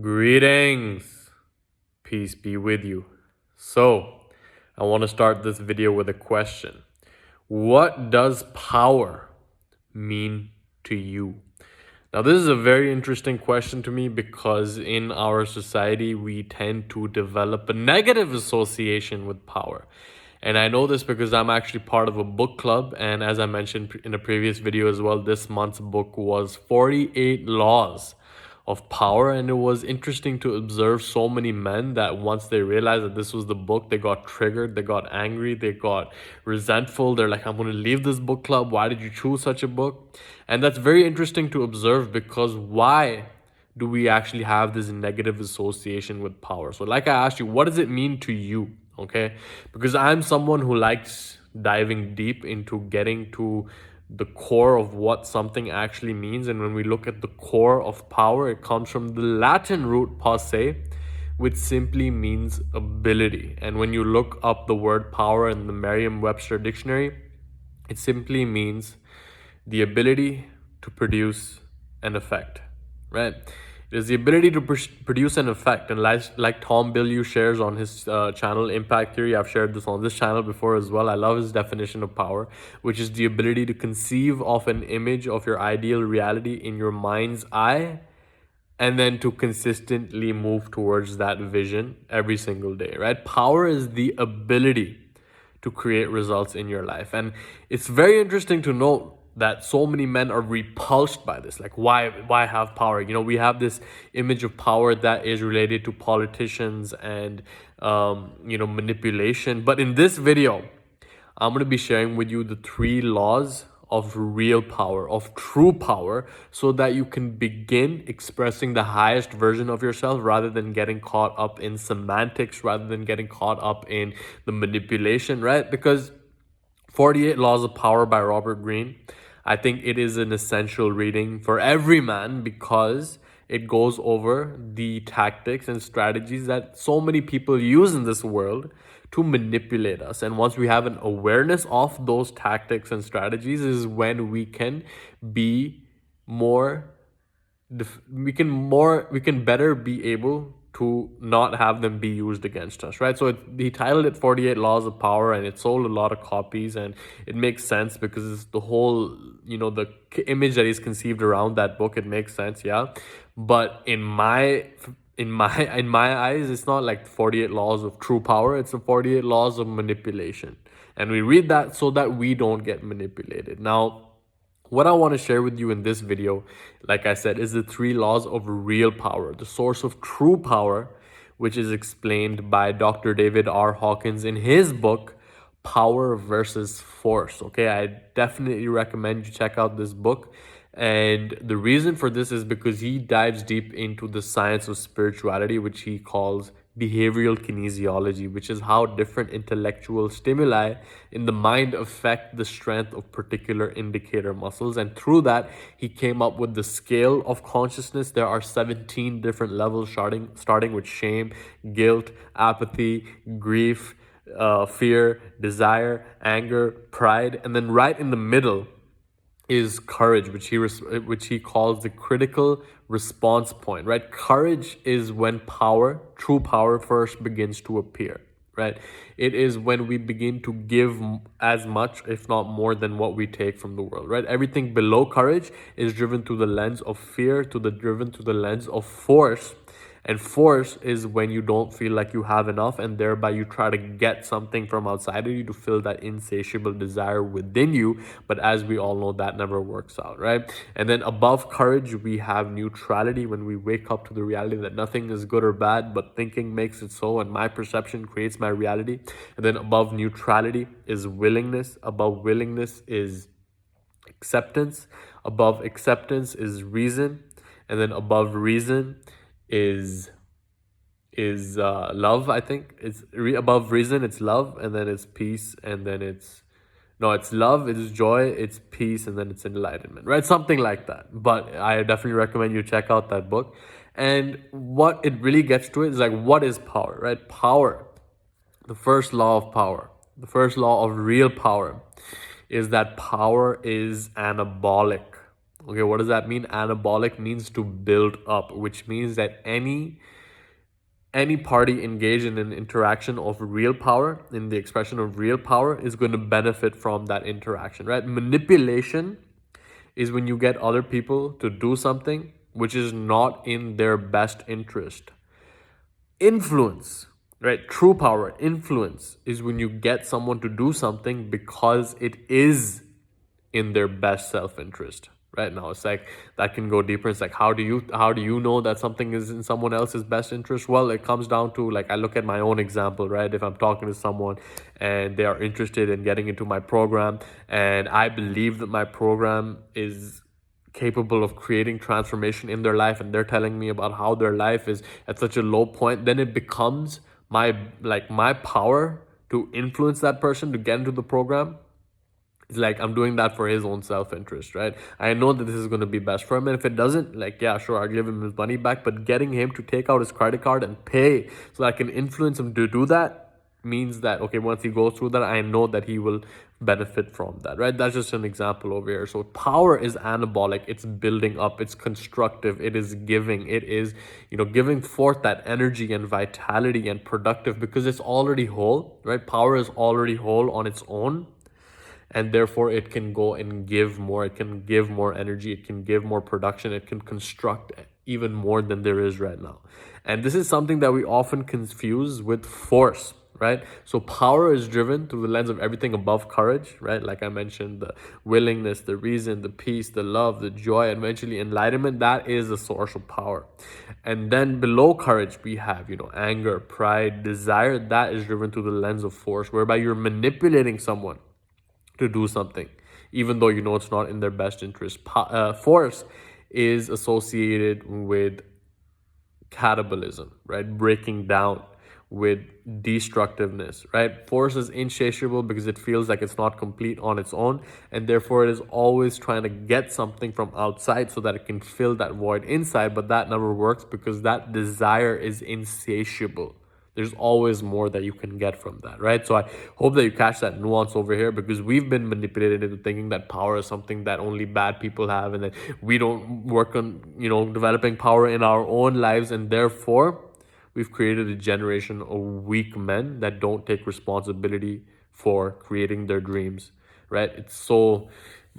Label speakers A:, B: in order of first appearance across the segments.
A: Greetings, peace be with you. So, I want to start this video with a question. What does power mean to you? Now, this is a very interesting question to me because in our society, we tend to develop a negative association with power. And I know this because I'm actually part of a book club. And as I mentioned in a previous video as well, this month's book was 48 Laws of Power. And it was interesting to observe so many men that once they realized that this was the book, they got triggered, they got angry, they got resentful. They're like, I'm going to leave this book club. Why did you choose such a book? And that's very interesting to observe because why do we actually have this negative association with power? So, like I asked you, what does it mean to you? Okay, because I'm someone who likes diving deep into getting to the core of what something actually means. And when we look at the core of power, it comes from the Latin root posse, which simply means ability. And when you look up the word power in the Merriam-Webster dictionary, it simply means the ability to produce an effect, right? It is the ability to produce an effect. And like Tom Bilyeu shares on his channel, Impact Theory, I've shared this on this channel before as well. I love his definition of power, which is the ability to conceive of an image of your ideal reality in your mind's eye and then to consistently move towards that vision every single day, right? Power is the ability to create results in your life. And it's very interesting to note that so many men are repulsed by this. Like, why have power? You know, we have this image of power that is related to politicians and manipulation. But in this video, I'm going to be sharing with you the 3 laws of real power, of true power, so that you can begin expressing the highest version of yourself rather than getting caught up in semantics, rather than getting caught up in the manipulation, right? Because 48 Laws of Power by Robert Greene, I think it is an essential reading for every man because it goes over the tactics and strategies that so many people use in this world to manipulate us. And once we have an awareness of those tactics and strategies is when we can be more we can better be able to not have them be used against us, right? So he titled it 48 Laws of Power, and it sold a lot of copies, and it makes sense because it's the whole, the image that he's conceived around that book. It makes sense, yeah. But in my eyes, it's not like 48 laws of true power. It's the 48 laws of manipulation. And we read that so that we don't get manipulated. Now, what I want to share with you in this video, like I said, is the 3 laws of real power, the source of true power, which is explained by Dr. David R. Hawkins in his book, Power versus Force. Okay, I definitely recommend you check out this book. And the reason for this is because he dives deep into the science of spirituality, which he calls behavioral kinesiology, which is how different intellectual stimuli in the mind affect the strength of particular indicator muscles. And through that, he came up with the scale of consciousness. There are 17 different levels, starting with shame, guilt, apathy, grief, fear, desire, anger, pride, and then right in the middle is courage, which he calls the critical response point, right? Courage is when true power first begins to appear, right? It is when we begin to give as much, if not more, than what we take from the world, right? Everything below courage is driven through the lens of fear, driven through the lens of force. And force is when you don't feel like you have enough, and thereby you try to get something from outside of you to fill that insatiable desire within you. But as we all know, that never works out, right? And then above courage, we have neutrality, when we wake up to the reality that nothing is good or bad, but thinking makes it so, and my perception creates my reality. And then above neutrality is willingness. Above willingness is acceptance. Above acceptance is reason. And then above reason is love. I think it's above reason, it's love, and then it's peace, and then it's love, it's joy, it's peace, and then it's enlightenment, right? Something like that. But I definitely recommend you check out that book. And what it really gets to is like, what is power, right? Power, the first law of power, the first law of real power, is that power is anabolic. Okay, what does that mean? Anabolic means to build up, which means that any party engaged in an interaction of real power, in the expression of real power, is going to benefit from that interaction, right? Manipulation is when you get other people to do something which is not in their best interest. Influence, right? True power, influence, is when you get someone to do something because it is in their best self-interest. Right now, it's like that can go deeper. It's like, how do you know that something is in someone else's best interest? Well, it comes down to, like, I look at my own example, right? If I'm talking to someone and they are interested in getting into my program, and I believe that my program is capable of creating transformation in their life, and they're telling me about how their life is at such a low point, then it becomes my power to influence that person to get into the program. It's like I'm doing that for his own self-interest, right? I know that this is going to be best for him, and if it doesn't, like, yeah, sure, I'll give him his money back, but getting him to take out his credit card and pay so that I can influence him to do that means that, okay, once he goes through that, I know that he will benefit from that, right? That's just an example over here. So power is anabolic, it's building up, it's constructive, it is giving, it is, giving forth that energy and vitality and productive, because it's already whole, right? Power is already whole on its own, and therefore it can go and give more, it can give more energy, it can give more production, it can construct even more than there is right now. And this is something that we often confuse with force, right? So power is driven through the lens of everything above courage, right? Like I mentioned, the willingness, the reason, the peace, the love, the joy, and eventually enlightenment. That is the source of power. And then below courage, we have, anger, pride, desire. That is driven through the lens of force, whereby you're manipulating someone to do something, even though it's not in their best interest. Force is associated with catabolism, right? Breaking down, with destructiveness, right? Force is insatiable because it feels like it's not complete on its own, and therefore it is always trying to get something from outside so that it can fill that void inside, but that never works because that desire is insatiable. There's always more that you can get from that, right? So I hope that you catch that nuance over here, because we've been manipulated into thinking that power is something that only bad people have, and that we don't work on, developing power in our own lives, and therefore we've created a generation of weak men that don't take responsibility for creating their dreams, right? It's so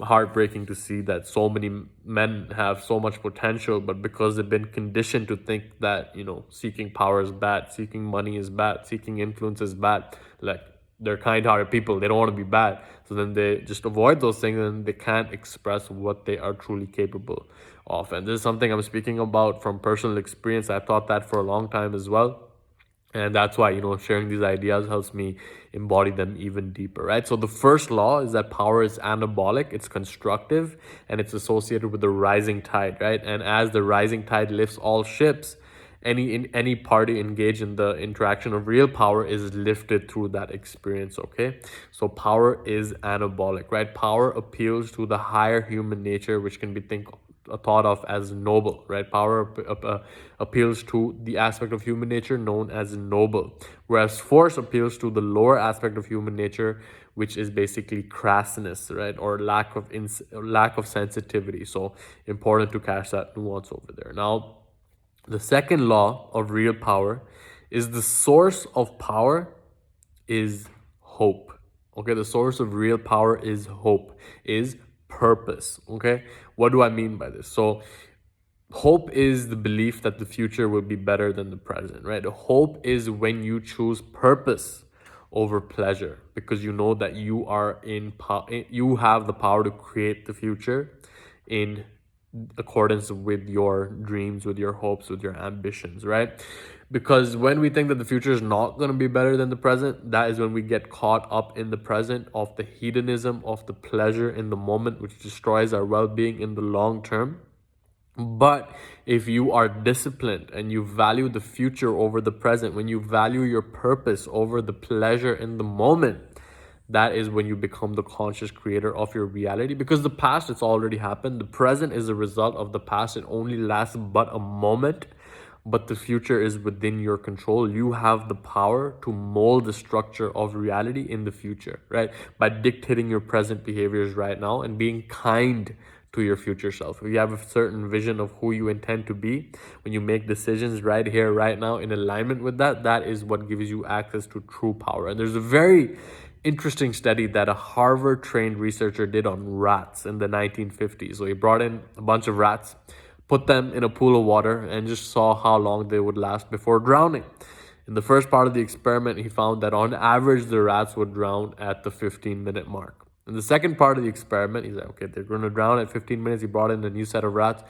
A: heartbreaking to see that so many men have so much potential, but because they've been conditioned to think that, seeking power is bad, seeking money is bad, seeking influence is bad, like, they're kind-hearted people, they don't want to be bad, so then they just avoid those things, and they can't express what they are truly capable of. And this is something I'm speaking about from personal experience. I've thought that for a long time as well, and that's why, sharing these ideas helps me embody them even deeper, right? So the first law is that power is anabolic, it's constructive, and it's associated with the rising tide, right? And as the rising tide lifts all ships, any party engaged in the interaction of real power is lifted through that experience. Okay, so power is anabolic, right? Power appeals to the higher human nature, which can be thought of as noble, right? Power appeals to the aspect of human nature known as noble, whereas force appeals to the lower aspect of human nature, which is basically crassness, right? Or lack of sensitivity. So important to catch that nuance over there. Now, the second law of real power is the source of power is hope. Okay, the source of real power is hope, is purpose. Okay, what do I mean by this? So hope is the belief that the future will be better than the present, right? Hope is when you choose purpose over pleasure, because you know that you have the power to create the future in accordance with your dreams, with your hopes, with your ambitions, right? Because when we think that the future is not going to be better than the present, that is when we get caught up in the present of the hedonism, of the pleasure in the moment, which destroys our well-being in the long term. But if you are disciplined and you value the future over the present, when you value your purpose over the pleasure in the moment, that is when you become the conscious creator of your reality. Because the past, it's already happened. The present is a result of the past. It only lasts but a moment, but the future is within your control. You have the power to mold the structure of reality in the future, right? By dictating your present behaviors right now and being kind to your future self. If you have a certain vision of who you intend to be, when you make decisions right here, right now, in alignment with that, that is what gives you access to true power. And there's a very interesting study that a Harvard trained researcher did on rats in the 1950s. So he brought in a bunch of rats, put them in a pool of water, and just saw how long they would last before drowning. In the first part of the experiment, he found that on average, the rats would drown at the 15-minute mark. In the second part of the experiment, he's like, okay, they're going to drown at 15 minutes. He brought in a new set of rats.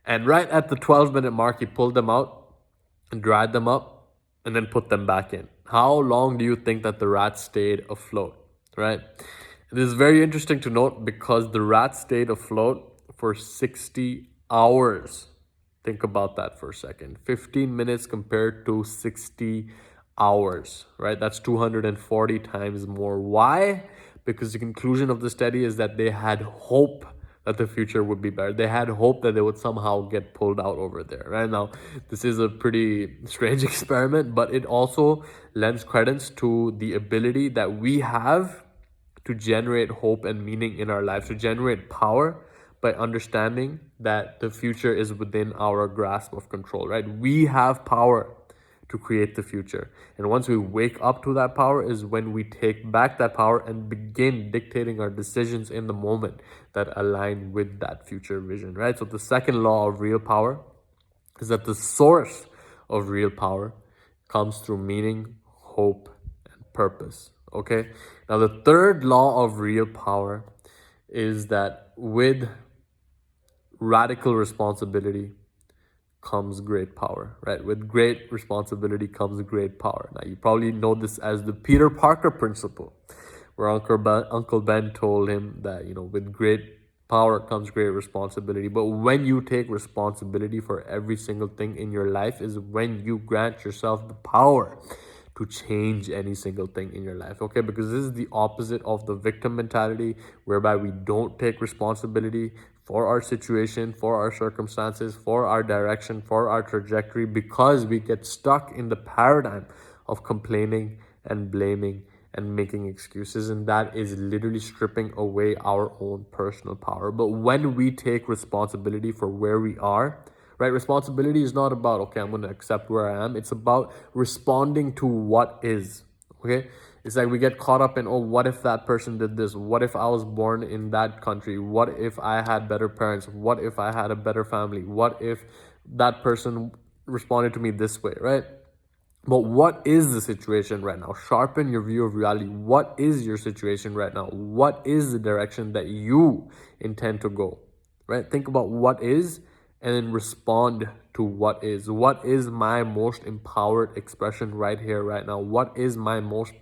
A: And right at the 12-minute mark, he pulled them out and dried them up and then put them back in. How long do you think that the rats stayed afloat, right? This is very interesting to note because the rats stayed afloat for 60 hours. Think about that for a second. 15 minutes compared to 60 hours, right? That's 240 times more. Why? Because the conclusion of the study is that they had hope that the future would be better. They had hope that they would somehow get pulled out over there. Right now, this is a pretty strange experiment, but it also lends credence to the ability that we have to generate hope and meaning in our lives, to generate power by understanding that the future is within our grasp of control, right? We have power to create the future. And once we wake up to that power is when we take back that power and begin dictating our decisions in the moment that align with that future vision, right? So the second law of real power is that the source of real power comes through meaning, hope, and purpose, okay? Now, the third law of real power is that with radical responsibility comes great power, right? With great responsibility comes great power. Now, you probably know this as the Peter Parker principle, where Uncle Ben told him that, with great power comes great responsibility. But when you take responsibility for every single thing in your life is when you grant yourself the power to change any single thing in your life, okay? Because this is the opposite of the victim mentality, whereby we don't take responsibility for our situation, for our circumstances, for our direction, for our trajectory, because we get stuck in the paradigm of complaining and blaming and making excuses. And that is literally stripping away our own personal power. But when we take responsibility for where we are, right? Responsibility is not about, okay, I'm going to accept where I am. It's about responding to what is, okay? It's like we get caught up in, oh, what if that person did this? What if I was born in that country? What if I had better parents? What if I had a better family? What if that person responded to me this way, right? But what is the situation right now? Sharpen your view of reality. What is your situation right now? What is the direction that you intend to go, right? Think about what is and then respond to what is. What is my most empowered expression right here, right now? What is my most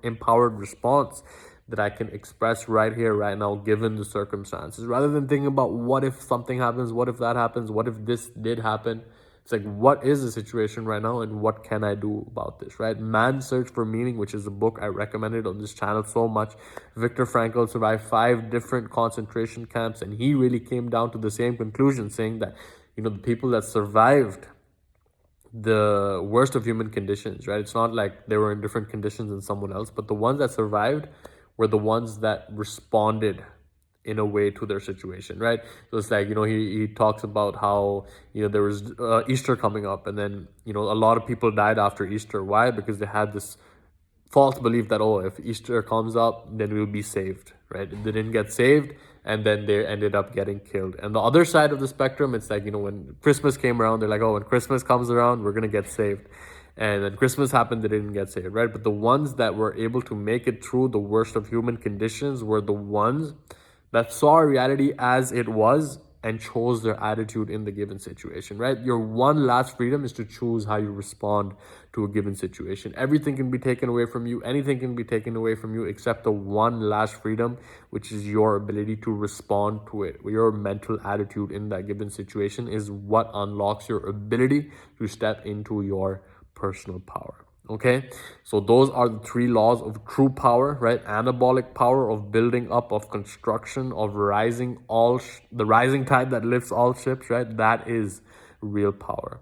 A: empowered response that I can express right here, right now, given the circumstances? Rather than thinking about what if something happens, what if that happens, what if this did happen? It's like, what is the situation right now and what can I do about this, right? Man's Search for Meaning, which is a book I recommended on this channel so much. Viktor Frankl survived 5 different concentration camps, and he really came down to the same conclusion, saying that, the people that survived the worst of human conditions, right? It's not like they were in different conditions than someone else, but the ones that survived were the ones that responded in a way to their situation, right? So it's like, he talks about how, there was Easter coming up, and then, a lot of people died after Easter. Why? Because they had this false belief that, oh, if Easter comes up, then we'll be saved, right? They didn't get saved, and then they ended up getting killed. And the other side of the spectrum, it's like, when Christmas came around, they're like, oh, when Christmas comes around, we're going to get saved. And then Christmas happened, they didn't get saved, right? But the ones that were able to make it through the worst of human conditions were the ones that saw reality as it was and chose their attitude in the given situation, right? Your one last freedom is to choose how you respond to a given situation. Everything can be taken away from you. Anything can be taken away from you except the one last freedom, which is your ability to respond to it. Your mental attitude in that given situation is what unlocks your ability to step into your personal power. Okay, so those are the 3 laws of true power, right? Anabolic power of building up, of construction, of rising the rising tide that lifts all ships, right? That is real power.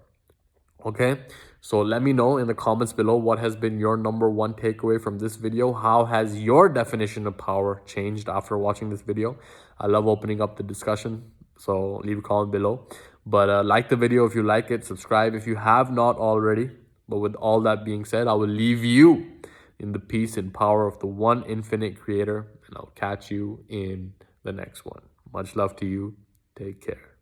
A: Okay, so let me know in the comments below what has been your number one takeaway from this video. How has your definition of power changed after watching this video? I love opening up the discussion, so leave a comment below. But like the video if you like it, subscribe if you have not already. But with all that being said, I will leave you in the peace and power of the one infinite creator, and I'll catch you in the next one. Much love to you. Take care.